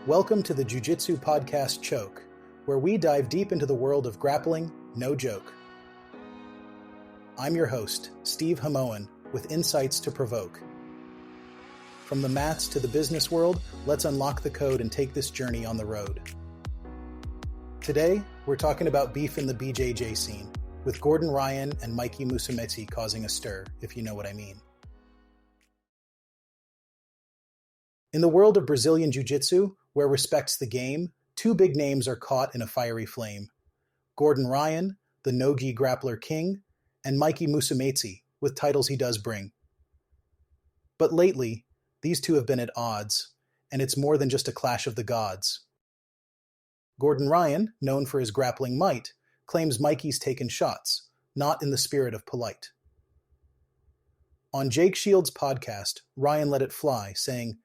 Welcome to the Jiu-Jitsu podcast Choke, where we dive deep into the world of grappling, no joke. I'm your host, Steve Hamoen, with insights to provoke. From the mats to the business world, let's unlock the code and take this journey on the road. Today, we're talking about beef in the BJJ scene, with Gordon Ryan and Mikey Musumeci causing a stir, if you know what I mean. In the world of Brazilian Jiu-Jitsu, where respect's the game, two big names are caught in a fiery flame. Gordon Ryan, the No-Gi Grappler King, and Mikey Musumeci, with titles he does bring. But lately, these two have been at odds, and it's more than just a clash of the gods. Gordon Ryan, known for his grappling might, claims Mikey's taken shots, not in the spirit of polite. On Jake Shields' podcast, Ryan let it fly, saying,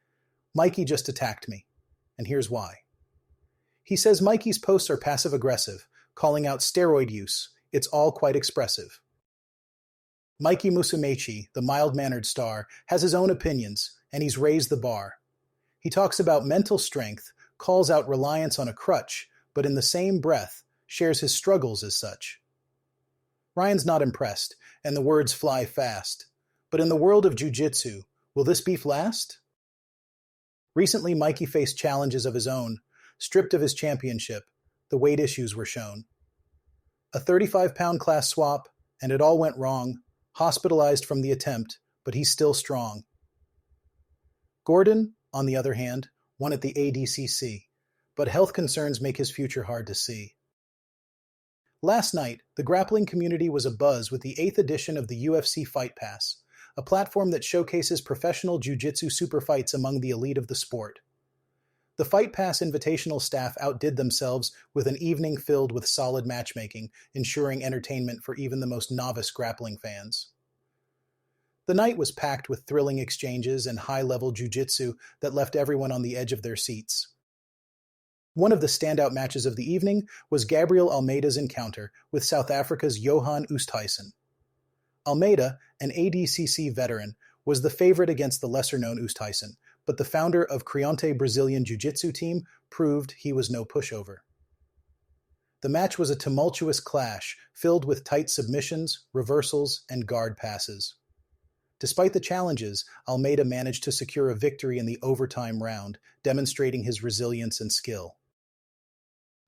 "Mikey just attacked me, and here's why." He says Mikey's posts are passive-aggressive, calling out steroid use. It's all quite expressive. Mikey Musumeci, the mild-mannered star, has his own opinions, and he's raised the bar. He talks about mental strength, calls out reliance on a crutch, but in the same breath, shares his struggles as such. Ryan's not impressed, and the words fly fast. But in the world of jiu-jitsu, will this beef last? Recently, Mikey faced challenges of his own. Stripped of his championship, the weight issues were shown. A 35-pound class swap, and it all went wrong. Hospitalized from the attempt, but he's still strong. Gordon, on the other hand, won at the ADCC, but health concerns make his future hard to see. Last night, the grappling community was abuzz with the 8th edition of the UFC Fight Pass, a platform that showcases professional jiu-jitsu super fights among the elite of the sport. The Fight Pass Invitational staff outdid themselves with an evening filled with solid matchmaking, ensuring entertainment for even the most novice grappling fans. The night was packed with thrilling exchanges and high-level jiu-jitsu that left everyone on the edge of their seats. One of the standout matches of the evening was Gabriel Almeida's encounter with South Africa's Johan Oosthuizen. Almeida, an ADCC veteran, was the favorite against the lesser-known Oosthuizen, but the founder of Creonte Brazilian Jiu-Jitsu team proved he was no pushover. The match was a tumultuous clash, filled with tight submissions, reversals, and guard passes. Despite the challenges, Almeida managed to secure a victory in the overtime round, demonstrating his resilience and skill.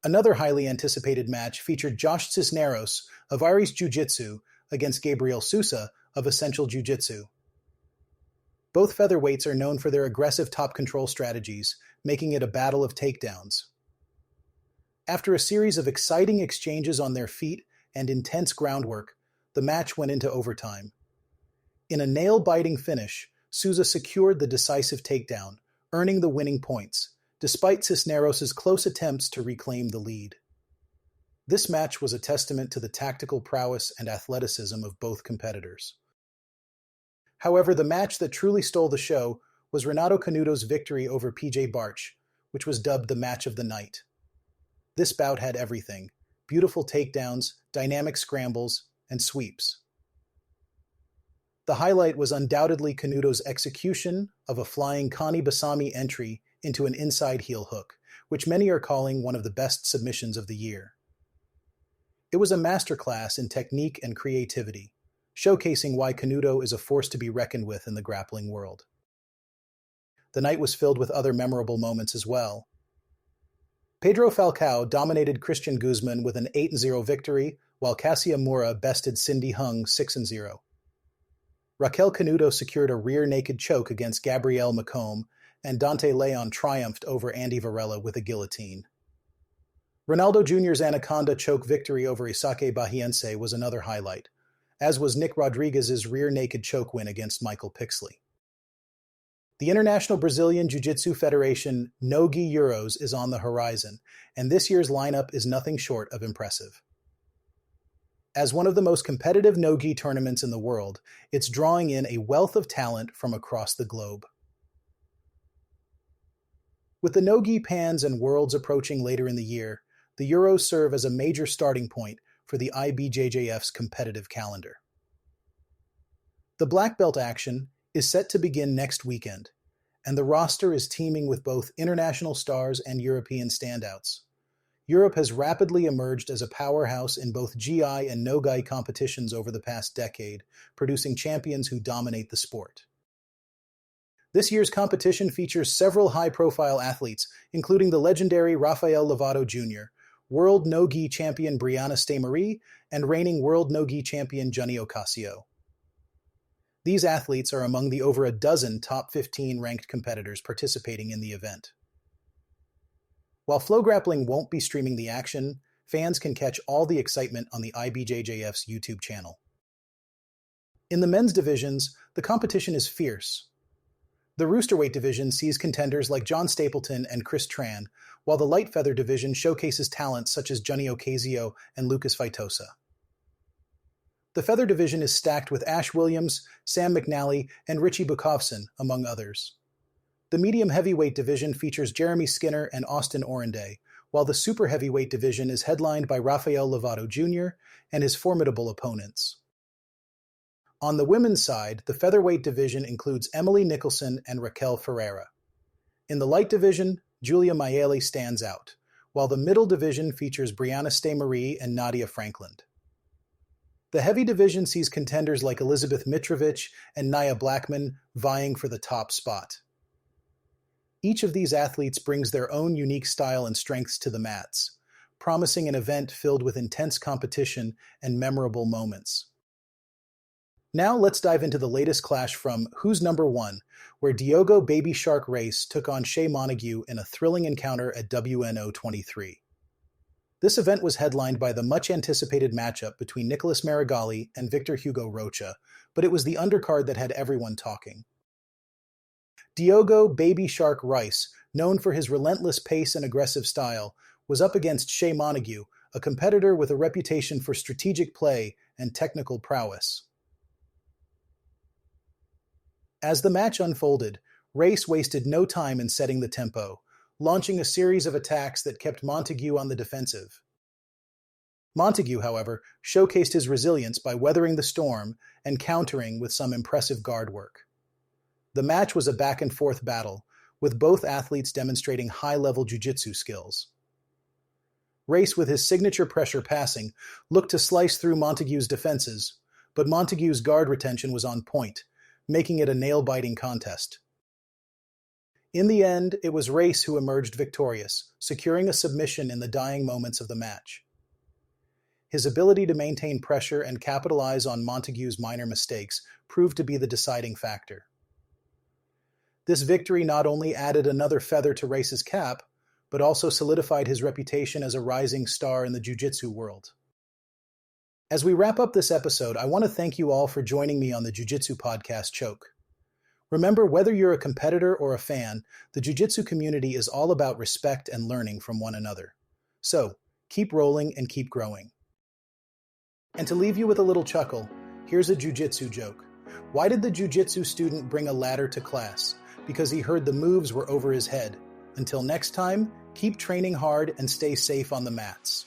Another highly anticipated match featured Josh Cisneros of Reis Jiu-Jitsu against Gabriel Sousa of Essential Jiu-Jitsu. Both featherweights are known for their aggressive top control strategies, making it a battle of takedowns. After a series of exciting exchanges on their feet and intense groundwork, the match went into overtime. In a nail-biting finish, Sousa secured the decisive takedown, earning the winning points, despite Cisneros' close attempts to reclaim the lead. This match was a testament to the tactical prowess and athleticism of both competitors. However, the match that truly stole the show was Renato Canuto's victory over PJ Barch, which was dubbed the match of the night. This bout had everything: beautiful takedowns, dynamic scrambles, and sweeps. The highlight was undoubtedly Canuto's execution of a flying Kani Basami entry into an inside heel hook, which many are calling one of the best submissions of the year. It was a masterclass in technique and creativity, showcasing why Canuto is a force to be reckoned with in the grappling world. The night was filled with other memorable moments as well. Pedro Falcao dominated Christian Guzman with an 8-0 victory, while Cassia Moura bested Cindy Hung 6-0. Raquel Canuto secured a rear naked choke against Gabrielle Macomb, and Dante Leon triumphed over Andy Varela with a guillotine. Ronaldo Jr.'s Anaconda choke victory over Isake Bahiense was another highlight, as was Nick Rodriguez's rear naked choke win against Michael Pixley. The International Brazilian Jiu-Jitsu Federation No-Gi Euros is on the horizon, and this year's lineup is nothing short of impressive. As one of the most competitive no-gi tournaments in the world, it's drawing in a wealth of talent from across the globe. With the no-gi pans and worlds approaching later in the year, the Euros serve as a major starting point for the IBJJF's competitive calendar. The black belt action is set to begin next weekend, and the roster is teeming with both international stars and European standouts. Europe has rapidly emerged as a powerhouse in both GI and No-Gi competitions over the past decade, producing champions who dominate the sport. This year's competition features several high-profile athletes, including the legendary Rafael Lovato Jr., World No-Gi champion Brianna Stamarie, and reigning World No-Gi champion Gianni Ocasio. These athletes are among the over a dozen top 15 ranked competitors participating in the event. While Flow Grappling won't be streaming the action, fans can catch all the excitement on the IBJJF's YouTube channel. In the men's divisions, the competition is fierce. The Roosterweight division sees contenders like John Stapleton and Chris Tran, while the light feather division showcases talents such as Gianni Ocasio and Lucas Feitosa. The feather division is stacked with Ash Williams, Sam McNally, and Richie Bukovson, among others. The medium heavyweight division features Jeremy Skinner and Austin Orenday, while the super heavyweight division is headlined by Rafael Lovato Jr. and his formidable opponents. On the women's side, the featherweight division includes Emily Nicholson and Raquel Ferreira. In the light division, Julia Maele stands out, while the middle division features Brianna Stamarie and Nadia Franklin. The heavy division sees contenders like Elizabeth Mitrovic and Nia Blackman vying for the top spot. Each of these athletes brings their own unique style and strengths to the mats, promising an event filled with intense competition and memorable moments. Now let's dive into the latest clash from Who's Number One, where Diogo Baby Shark Reis took on Shay Montague in a thrilling encounter at WNO 23. This event was headlined by the much-anticipated matchup between Nicholas Marigali and Victor Hugo Rocha, but it was the undercard that had everyone talking. Diogo Baby Shark Reis, known for his relentless pace and aggressive style, was up against Shay Montague, a competitor with a reputation for strategic play and technical prowess. As the match unfolded, Reis wasted no time in setting the tempo, launching a series of attacks that kept Montague on the defensive. Montague, however, showcased his resilience by weathering the storm and countering with some impressive guard work. The match was a back-and-forth battle, with both athletes demonstrating high-level jiu-jitsu skills. Reis, with his signature pressure passing, looked to slice through Montague's defenses, but Montague's guard retention was on point, making it a nail-biting contest. In the end, it was Reis who emerged victorious, securing a submission in the dying moments of the match. His ability to maintain pressure and capitalize on Montague's minor mistakes proved to be the deciding factor. This victory not only added another feather to Reis's cap, but also solidified his reputation as a rising star in the jiu-jitsu world. As we wrap up this episode, I want to thank you all for joining me on the Jiu-Jitsu podcast Choke. Remember, whether you're a competitor or a fan, the jiu-jitsu community is all about respect and learning from one another. So, keep rolling and keep growing. And to leave you with a little chuckle, here's a jiu-jitsu joke. Why did the jiu-jitsu student bring a ladder to class? Because he heard the moves were over his head. Until next time, keep training hard and stay safe on the mats.